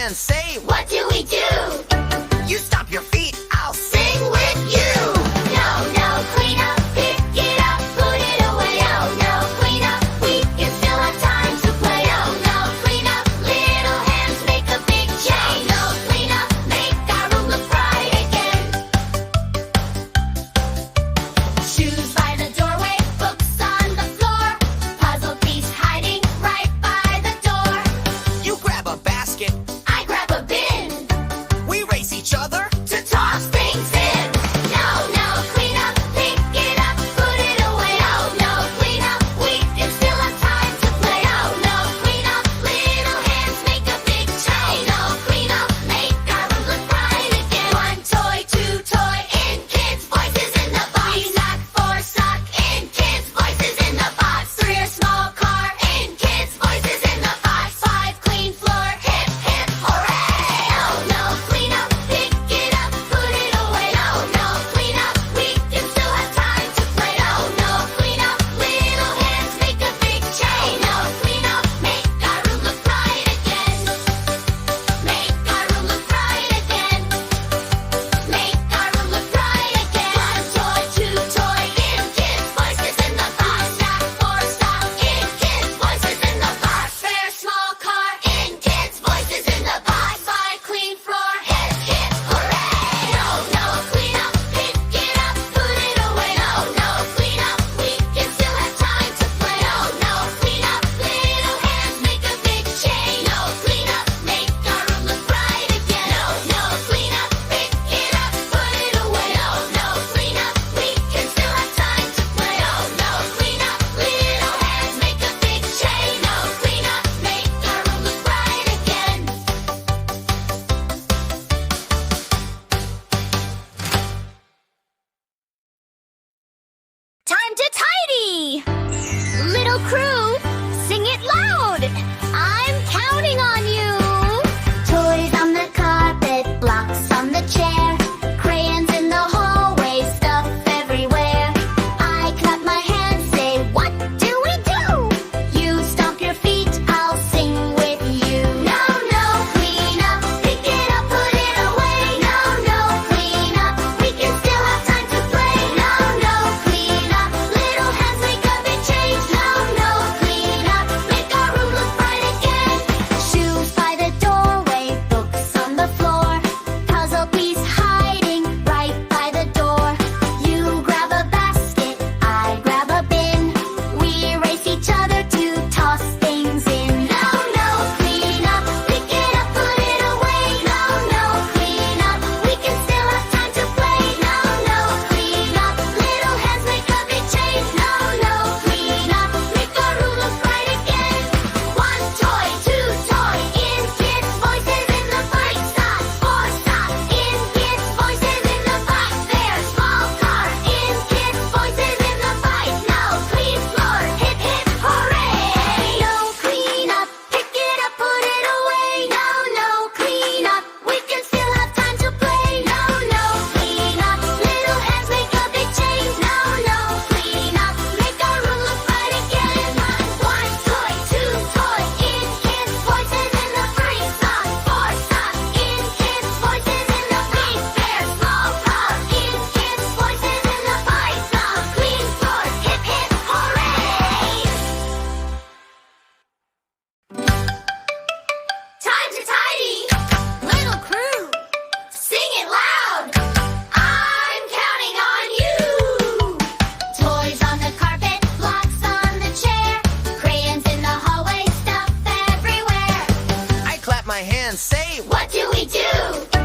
hands, say, what do we do? You stomp your feet, I'll sing with you. No, no, clean up, pick it up, put it away. Oh no, clean up, we can still have time to play. Oh no, clean up, little hands make a big change. Oh no, clean up, make our room look bright again. Shoes by the doorway, books on the floor, puzzle piece hiding right by the door. You grab a basket, I grab a bin, we race each other to toss things in. No, no, clean up, pick it up, put it away. Oh no, clean up, we can still have time to play. Oh no, clean up, little hands make a big change. No, clean up, make our room look bright again. One toy, two toy, in kids' voices in the box. Sock, four sock, in kids' voices in the box. Three a small car, in kids' voices in the box. Five clean floor, hip hip hooray. Oh no, clean up, pick it up, put it away. Oh no, clean up, we can still have time to play. Oh no, clean up, little hands make a big change. No, clean up, make our room look bright again. Make our room look bright again. Make our room look bright again. One toy, two toy, in kids' voices in the box. Stack, four stock, in kids' voices in the box. Fair small car, in kids' voices in the box. Five clean floor, hip hip hooray. No, no, clean up, pick it up, put it away. No, no, clean up, we can still have time to play. Oh no, clean up, little hands make a big change. No, clean up, make our room look bright again. No, no, clean up, pick it up, put it away. Oh no, clean up, we can still have time to play. Oh no, clean up, little hands make a big change. No, clean up, make our room look bright again. Time to tidy! Little crew, sing it loud! I'm counting on you! Toys on the carpet, blocks on the chair, crayons in the hallway, stuff everywhere. I clap my hands, say, what do we do? You stomp your feet, I'll sing with you. No, no, clean up, pick it up, put it away. No, no, clean up, we can still have time to play. No, no, clean up, little hands make a big change. No, no, clean up, make our room look bright again. Shoes by the doorway, books on the floor, puzzle piece hiding right by the door. You grab a basket, I grab a bin, we race each other to toss things in. No, no, clean up, pick it up, put it away. No, no, clean up, we can still have time to play. No, no, clean up, little hands make a big change. No, no, clean up, make our room look bright again. One toy, two toy, in kids' voices in the box. Sock, four sock, in kids' voices in the box. Fair small car, in kids' voices in the box. No clean floor, hip hip hooray. No clean up, pick it up, put it away. No, no, clean up, we can still have time to play. No, no, clean up, little hands make a big change. No, no, clean up, make our room look bright again. One toy, two toy, in kids' voices in the box. Sock, four sock, in kids' voices in the box. Fair small car, in kids' voices in the box. No clean floor, hip hip hooray. Time to tidy! Little crew, sing it loud! I'm counting on you! Toys on the carpet, blocks on the chair, crayons in the hallway, stuff everywhere. I clap my hands, say, What do we do?